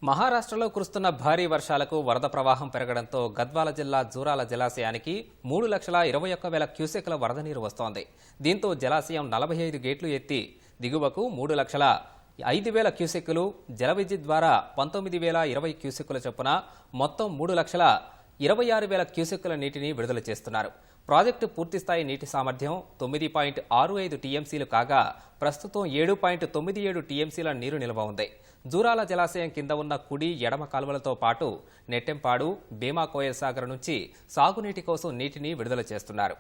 మహారాష్ట్రలో కురుస్తున్న భారీ వర్షాలకు వరద ప్రవాహం పెరగడంతో గద్వాల జిల్లా జూరాల జలాశయానికి 3,21,000 క్యూసెక్ల వరద నీరు వస్తోంది. దీంతో జలాశయం 45 గేట్లు ఎత్తి దిగువకు 3,05,000 క్యూసెక్కులు, జల విద్యుత్ ద్వారా 19,020 క్యూసెక్కుల చొప్పున మొత్తం 3,26,000 క్యూసెక్కుల నీటిని విడుదల చేస్తున్నారు. ప్రాజెక్టు పూర్తిస్థాయి నీటి సామర్థ్యం 9.65 టీఎంసీలు కాగా ప్రస్తుతం 7.97 టీఎంసీల నీరు నిల్వ ఉంది. జూరాల జలాశయం కింద ఉన్న కుడి ఎడమ కాలువలతో పాటు నెట్టెంపాడు, భీమా కోయల్ సాగర్ నుంచి సాగునీటి కోసం నీటిని విడుదల చేస్తున్నారు.